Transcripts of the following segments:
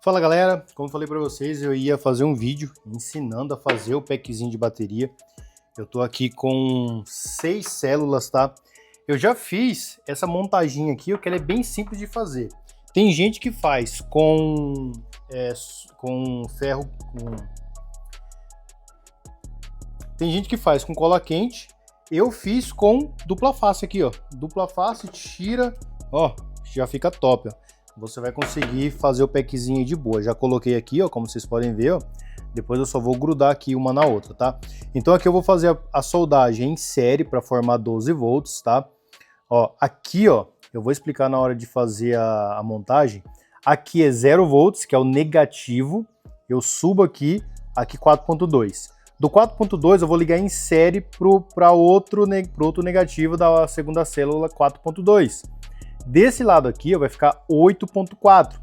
Fala galera, como eu falei para vocês, eu ia fazer um vídeo ensinando a fazer o packzinho de bateria. Eu tô aqui com 6 células, tá? Eu já fiz essa montaginha aqui, que ela é bem simples de fazer. Tem gente que faz com ferro, tem gente que faz com cola quente. Eu fiz com dupla face aqui, ó. Dupla face, tira, ó, já fica top, ó. Você vai conseguir fazer o packzinho de boa. Já coloquei aqui, ó, como vocês podem ver, ó. Depois eu só vou grudar aqui uma na outra, tá? Então aqui eu vou fazer a soldagem em série para formar 12 volts, tá? Ó, aqui, ó, eu vou explicar na hora de fazer a montagem. Aqui é 0 volts, que é o negativo. Eu subo aqui 4.2. Do 4.2 eu vou ligar em série para outro negativo da segunda célula 4.2. Desse lado aqui vai ficar 8.4.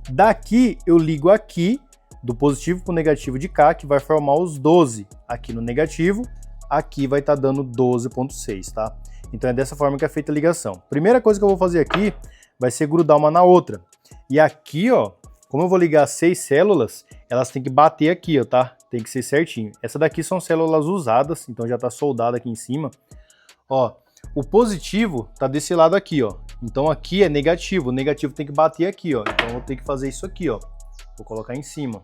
Daqui eu ligo aqui, do positivo para o negativo de cá, que vai formar os 12. Aqui no negativo, aqui vai estar dando 12.6, tá? Então é dessa forma que é feita a ligação. Primeira coisa que eu vou fazer aqui vai ser grudar uma na outra. E aqui, ó, como eu vou ligar 6 células, elas têm que bater aqui, ó, tá? Tem que ser certinho. Essa daqui são células usadas, então já tá soldada aqui em cima. Ó, o positivo tá desse lado aqui, ó. Então aqui é negativo, o negativo tem que bater aqui, ó. Então eu vou ter que fazer isso aqui, ó. Vou colocar em cima.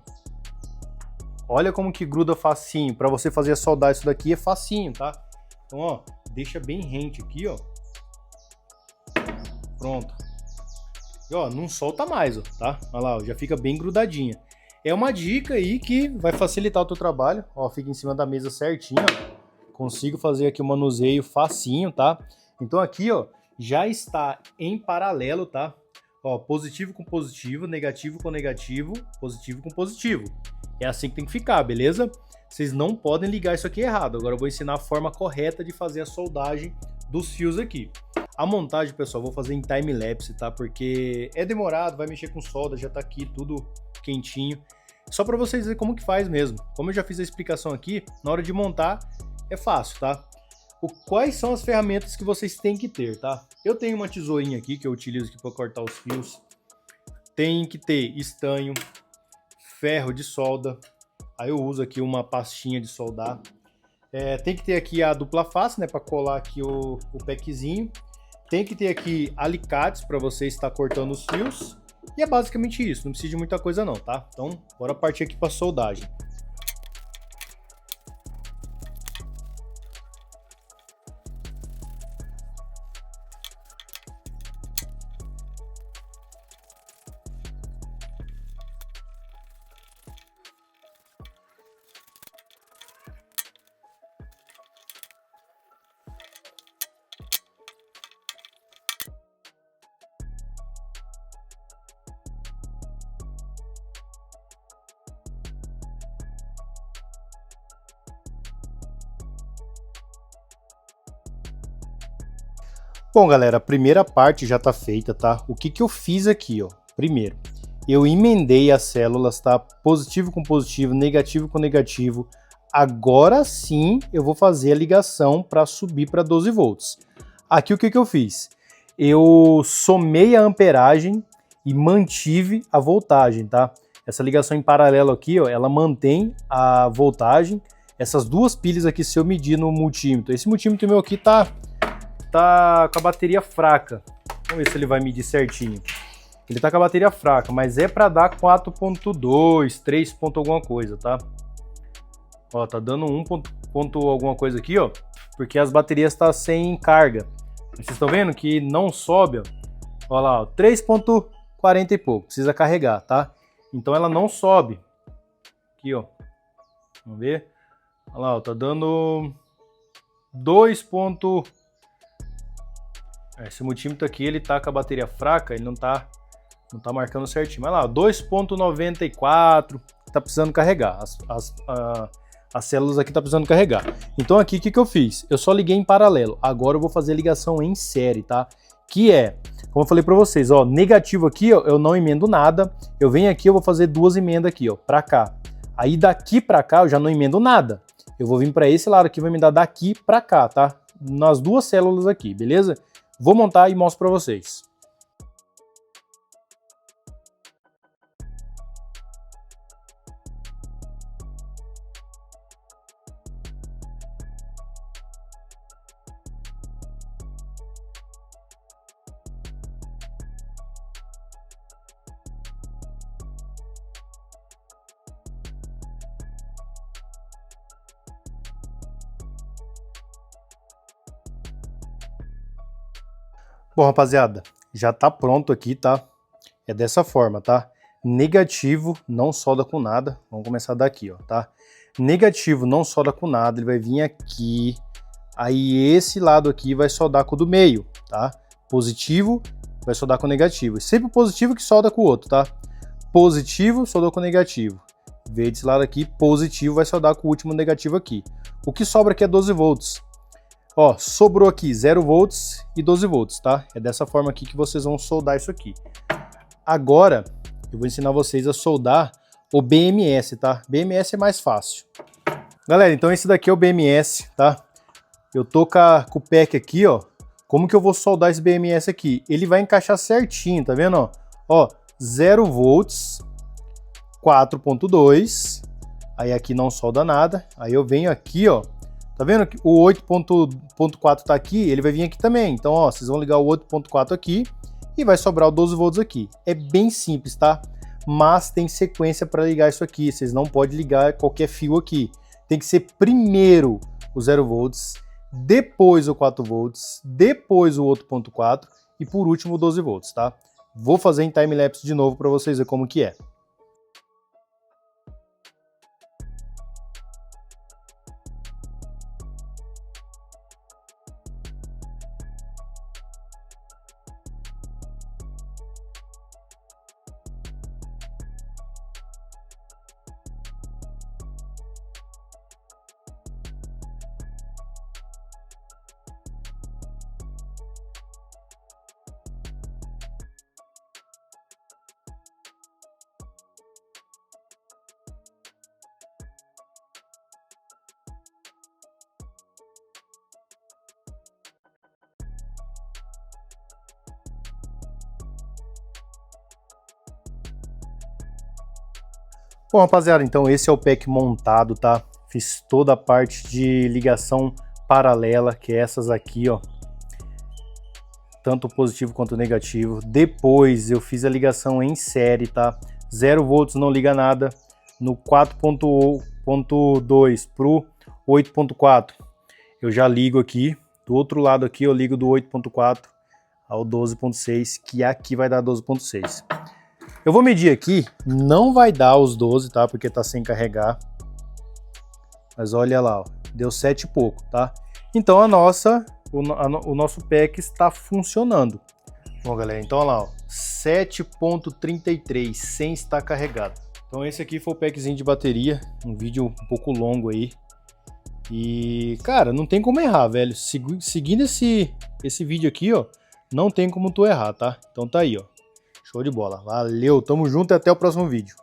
Olha como que gruda facinho. Para você fazer a soldar isso daqui é facinho, tá? Então, ó, deixa bem rente aqui, ó. Pronto. E, ó, não solta mais, ó, tá? Olha lá, ó, já fica bem grudadinha. É uma dica aí que vai facilitar o teu trabalho. Ó, fica em cima da mesa certinho, ó. Consigo fazer aqui o manuseio facinho, tá? Então aqui, ó, já está em paralelo, tá? Ó, positivo com positivo, negativo com negativo, positivo com positivo. É assim que tem que ficar, beleza? Vocês não podem ligar isso aqui errado. Agora eu vou ensinar a forma correta de fazer a soldagem dos fios aqui. A montagem, pessoal, eu vou fazer em time-lapse, tá? Porque é demorado, vai mexer com solda, já tá aqui tudo quentinho. Só para vocês verem como que faz mesmo. Como eu já fiz a explicação aqui, na hora de montar é fácil, tá? Quais são as ferramentas que vocês têm que ter, tá? Eu tenho uma tesourinha aqui que eu utilizo aqui para cortar os fios. Tem que ter estanho, ferro de solda. Aí eu uso aqui uma pastinha de soldar. Tem que ter aqui a dupla face, né, para colar aqui o packzinho. Tem que ter aqui alicates para você estar cortando os fios. E é basicamente isso, não precisa de muita coisa não, tá? Então, bora partir aqui para soldagem. Bom, galera, a primeira parte já tá feita, tá? O que que eu fiz aqui, ó? Primeiro, eu emendei as células, tá? Positivo com positivo, negativo com negativo. Agora sim eu vou fazer a ligação para subir para 12 volts. Aqui o que que eu fiz? Eu somei a amperagem e mantive a voltagem, tá? Essa ligação em paralelo aqui, ó, ela mantém a voltagem. Essas duas pilhas aqui, se eu medir no multímetro, esse multímetro meu aqui tá com a bateria fraca. Vamos ver se ele vai medir certinho. Ele tá com a bateria fraca, mas é para dar 4.2, 3 ponto alguma coisa, tá? Ó, tá dando 1 ponto alguma coisa aqui, ó, porque as baterias tá sem carga. Vocês estão vendo que não sobe, ó. Olha lá, ó, 3.40 e pouco, precisa carregar, tá? Então ela não sobe. Aqui, ó. Vamos ver. Olha lá, ó, tá dando 2. Esse multímetro aqui, ele tá com a bateria fraca, ele não tá marcando certinho. Mas lá, 2.94, tá precisando carregar. As células aqui tá precisando carregar. Então aqui, o que que eu fiz? Eu só liguei em paralelo. Agora eu vou fazer a ligação em série, tá? Que é, como eu falei pra vocês, ó, negativo aqui, ó, eu não emendo nada. Eu venho aqui, eu vou fazer 2 emendas aqui, ó, pra cá. Aí daqui pra cá eu já não emendo nada. Eu vou vir pra esse lado aqui, vou emendar daqui pra cá, tá? Nas duas células aqui, beleza? Vou montar e mostro para vocês. Bom, rapaziada, já tá pronto aqui, tá? É dessa forma, tá? Negativo não solda com nada. Vamos começar daqui, ó, tá? Negativo não solda com nada, ele vai vir aqui. Aí esse lado aqui vai soldar com o do meio, tá? Positivo vai soldar com o negativo. Sempre o positivo que solda com o outro, tá? Positivo soldou com o negativo. Veio desse lado aqui, positivo vai soldar com o último negativo aqui. O que sobra aqui é 12 volts. Ó, sobrou aqui 0 volts e 12 volts, tá? É dessa forma aqui que vocês vão soldar isso aqui. Agora, eu vou ensinar vocês a soldar o BMS, tá? BMS é mais fácil. Galera, então esse daqui é o BMS, tá? Eu tô com o pack aqui, ó. Como que eu vou soldar esse BMS aqui? Ele vai encaixar certinho, tá vendo, ó? Ó, 0 volts, 4.2. Aí aqui não solda nada. Aí eu venho aqui, ó. Tá vendo que o 8.4 tá aqui? Ele vai vir aqui também. Então, ó, vocês vão ligar o 8.4 aqui e vai sobrar o 12 volts aqui. É bem simples, tá? Mas tem sequência para ligar isso aqui. Vocês não podem ligar qualquer fio aqui. Tem que ser primeiro o 0 volts, depois o 4 volts, depois o 8.4 e por último o 12 volts, tá? Vou fazer em time-lapse de novo para vocês verem como que é. Bom, rapaziada, então esse é o pack montado, tá? Fiz toda a parte de ligação paralela, que é essas aqui, ó. Tanto o positivo quanto o negativo. Depois eu fiz a ligação em série, tá? 0 volts não liga nada. No 4.2 pro 8.4 eu já ligo aqui. Do outro lado aqui eu ligo do 8.4 ao 12.6, que aqui vai dar 12.6. Eu vou medir aqui, não vai dar os 12, tá? Porque tá sem carregar. Mas olha lá, ó, deu 7 e pouco, tá? Então o nosso pack está funcionando. Bom, galera, então olha lá, ó, 7.33 sem estar carregado. Então esse aqui foi o packzinho de bateria, um vídeo um pouco longo aí. E, cara, não tem como errar, velho. Seguindo esse vídeo aqui, ó, não tem como tu errar, tá? Então tá aí, ó. Show de bola. Valeu, tamo junto e até o próximo vídeo.